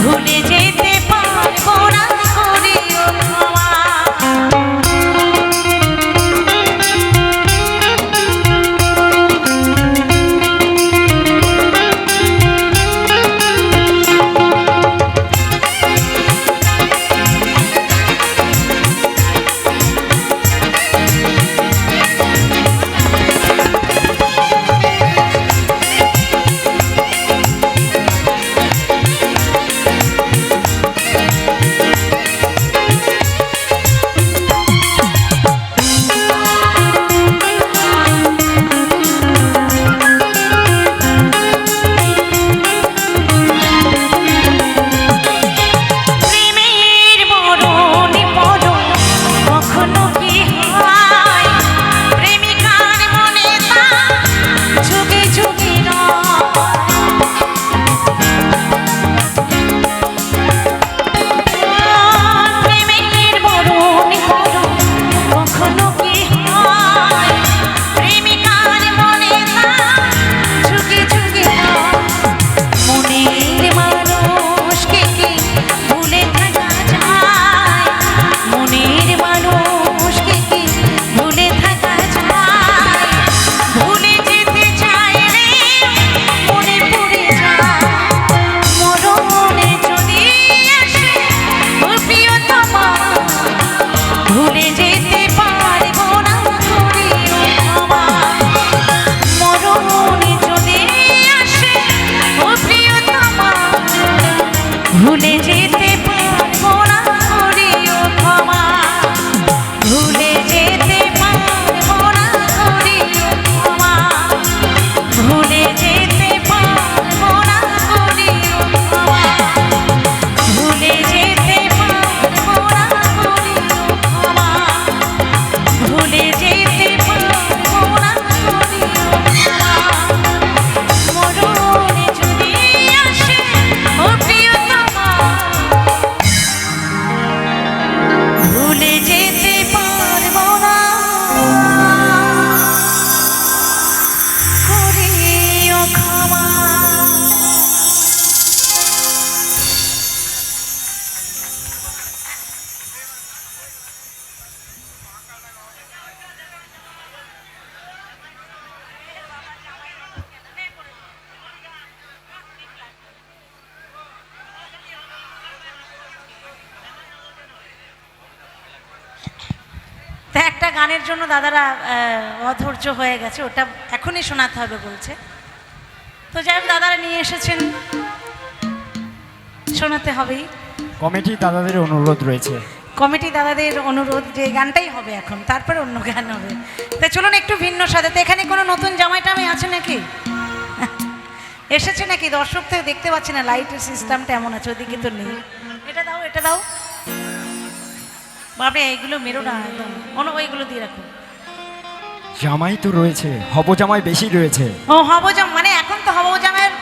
ভুলে যেতে পারবো না, করিও ক্ষমা। ভুলে যেতে পারবো না, করিও ক্ষমা। ভুলে যেতে পারবো না, করিও ক্ষমা। ভুলে যেতে পারবো না, করিও ক্ষমা। ভুলে যেতে পারবো না, করিও ক্ষমা। ভুলে যেতে পারবো না, করিও ক্ষমা। মরণে যদি আসে ও প্রিয়তমা, ভুলে যেতে পারবো না, করিও ক্ষমা। তা একটা গানের জন্য দাদারা অধৈর্য হয়ে গেছে, ওটা এখনই শোনাতে হবে বলছে। তো যাই হোক, দাদারা নিয়ে এসেছেন, শোনাতে হবেই। কমিটি দাদাদের অনুরোধ রয়েছে। কমিটি দাদাদের অনুরোধ যে গানটাই হবে এখন, তারপরে অন্য গান হবে। তাই চলুন একটু ভিন্ন সাথে। তো এখানে কোনো নতুন জামাই টামাই আছে নাকি? এসেছে নাকি? দর্শক তো দেখতে পাচ্ছি না, লাইটের সিস্টেমটা এমন আছে, ওদিকে তো নেই। এটা দাও, এটা দাও। বাবা এইগুলো মেরো না একদম, ওইগুলো দিয়ে রাখো। জামাই তো রয়েছে, হব জামাই বেশি রয়েছে। ও হব জামাই, মানে এখন তো হব জামাইয়ের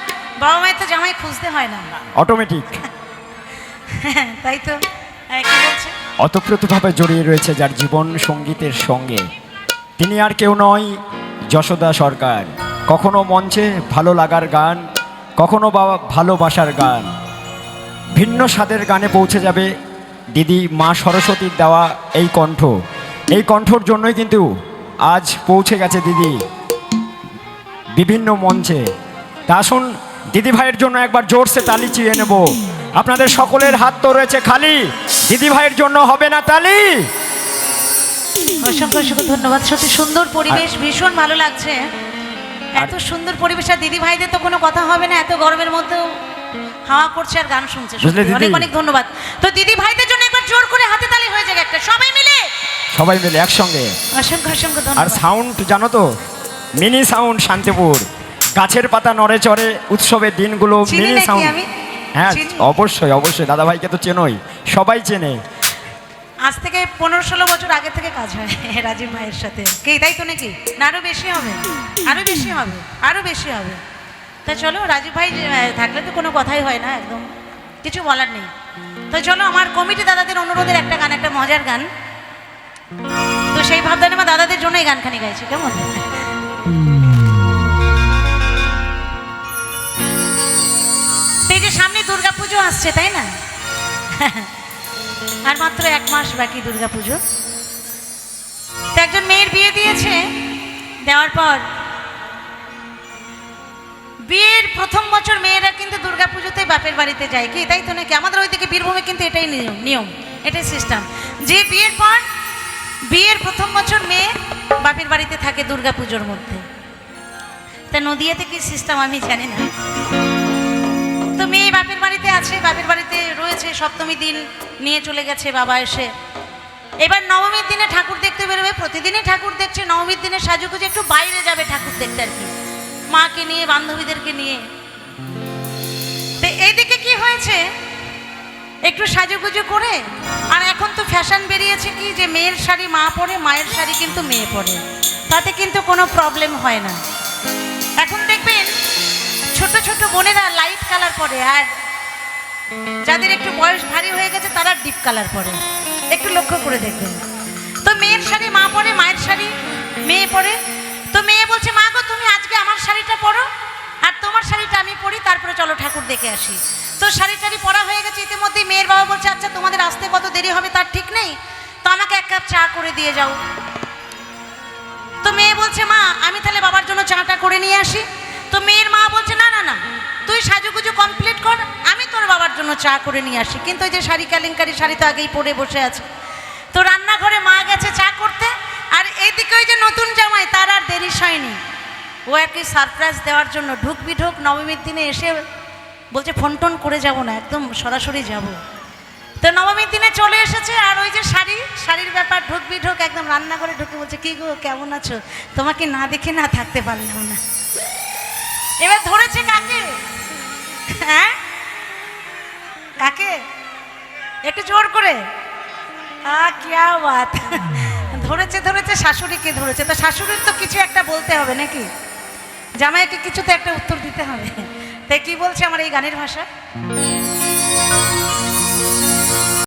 বাবা মায়ের তো জামাই খুঁজতে হয় না, অটোমেটিক। তাই তো। কি বলছে? অতপ্রতভাবে জড়িয়ে রয়েছে যার জীবন সঙ্গীতের সঙ্গে, তিনি আর কেউ নয় যশোদা সরকার। কখনো মঞ্চে ভালো লাগার গান, কখনো বা ভালোবাসার গান, ভিন্ন স্বাদের গানে পৌঁছে যাবে দিদি মা সরস্বতীর দেওয়া এই কণ্ঠ। এই কণ্ঠর জন্যই কিন্তু আজ পৌঁছে গেছে দিদি বিভিন্ন মঞ্চে। তা আসুন দিদি ভাইয়ের জন্য একবার জোরসে তালি চিয়ে নেব। আপনাদের সকলের হাত তো রয়েছে খালি, দিদি ভাইয়ের জন্য হবে না তালি? অসংখ্য অসংখ্য ধন্যবাদ। সত্যি সুন্দর পরিবেশ, ভীষণ ভালো লাগছে। এত সুন্দর পরিবেশ, আর দিদি ভাইদের তো কোনো কথা হবে না, এত গরমের মধ্যেও হাওয়া করছে আর গান শুনছে। অনেক অনেক ধন্যবাদ। তো দিদি ভাইদের জন্য একবার জোর করে হাতে তালি হয়ে যাবে একটা, সবাই মিলে একসঙ্গে। অসংখ্য অসংখ্য ধন্যবাদ। আর সাউন্ড জানো তো, মিনি সাউন্ড শান্তিপুর, গাছের পাতা নড়ে চড়ে উৎসবের দিনগুলো মিনি সাউন্ড। হ্যাঁ অবশ্যই অবশ্যই, দাদা ভাইকে তো চেনোই, সবাই চেনে। আজ থেকে 15-16 বছর আগে থেকে কাজ হয় রাজীব ভাইয়ের সাথে, কি তাই তো নাকি? না আরো বেশি হবে, আরো বেশি হবে, আরো বেশি হবে। তা চলো, রাজীব ভাই থাকলে তো কোনো কথাই হয় না, একদম কিছু বলার নেই। তো চলো, আমার কমিটি দাদাদের অনুরোধের একটা গান, একটা মজার গান। তো সেই ভাবনা আমার দাদাদের জন্য এই গানখানি গাইছি, কেমন? এই যে সামনে দুর্গাপুজো আসছে, তাই না? আর মাত্র 1 মাস বাকি দুর্গা পুজো। তো একজন মেয়ের বিয়ে দিয়েছে, দেওয়ার পর বিয়ের প্রথম বছর মেয়েরা কিন্তু দুর্গা পুজোতে বাপের বাড়িতে যায়, কি তাই তো নাকি? আমাদের ওইদিকে বীরভূমে কিন্তু এটাই নিয়ম, এটাই সিস্টেম, যে বিয়ের পর বিয়ের প্রথম বছর মেয়ে বাপের বাড়িতে থাকে দুর্গা পুজোর মধ্যে। তা নদিয়াতে কি সিস্টেম আমি জানি না। তো মেয়ে বাপের বাড়িতে আছে, বাপের বাড়িতে রয়েছে, সপ্তমী দিন নিয়ে চলে গেছে বাবা এসে। এবার নবমীর দিনে ঠাকুর দেখতে বেরোবে, প্রতিদিনই ঠাকুর দেখছে, নবমীর দিনে সাজুগুজু একটু বাইরে যাবে ঠাকুর দেখতে আর কি, মাকে নিয়ে বান্ধবীদেরকে নিয়ে। তো এইদিকে কি হয়েছে, একটু সাজুগুজু করে, আর এখন তো ফ্যাশন বেরিয়েছে কি যে মেয়ের শাড়ি মা পরে, মায়ের শাড়ি কিন্তু মেয়ে পরে, তাতে কিন্তু কোনো প্রবলেম হয় না। এখন দেখবেন ছোট ছোট বোনেরা লাইট কালার পরে, আর যাদের একটু বয়স ভারী হয়ে গেছে তারা ডিপ কালার পরে, একটু লক্ষ্য করে দেখবেন। তো মেয়ের শাড়ি মা পরে, মায়ের শাড়ি মেয়ে পরে। তো মেয়ে বলছে, মা গো তুমি আজকে আমার শাড়িটা পরো আর তোমার শাড়িটা আমি পরি, তারপরে চলো ঠাকুর দেখে আসি। তো শাড়ি টাড়ি পরা হয়ে গেছে, ইতিমধ্যেই মেয়ের বাবা বলছে, আচ্ছা তোমাদের আসতে কত দেরি হবে তার ঠিক নেই, তো আমাকে 1 কাপ চা করে দিয়ে যাও। তো মেয়ে বলছে, মা আমি তাহলে বাবার জন্য চাটা করে নিয়ে আসি। তো মেয়ের মা বলছে, না না না, তুই সাজুগুজু কমপ্লিট কর, আমি তোর বাবার জন্য চা করে নিয়ে আসি। কিন্তু ওই যে শাড়ি কেলেঙ্কারি শাড়ি তো আগেই পরে বসে আছে। তো রান্নাঘরে মা গেছে চা করতে, আর এইদিকে ওই যে নতুন জামাই তার আর দেরি হয়নি, ও আর কি সারপ্রাইজ দেওয়ার জন্য ঢুকবি ঢুক নবমীর দিনে এসে বলছে ফোন টোন করে যাব না, একদম সরাসরি যাব। তো নবমীর দিনে চলে এসেছে, আর ওই যে শাড়ির ব্যাপার, ঢুকবি ঢুক একদম রান্নাঘরে ঢুকে বলছে, কি গো কেমন আছো, তোমাকে না দেখে না থাকতে পারলাম না। এবার ধরেছে কাকে? হ্যাঁ কাকে? একটু জোর করে, কিয়া বাত, ধরেছে শাশুড়িকে ধরেছে। তো শাশুড়ির তো কিছু একটা বলতে হবে নাকি, জামাইকে কিছু তো একটা উত্তর দিতে হবে। তাই কি বলছে আমার এই গানের ভাষা?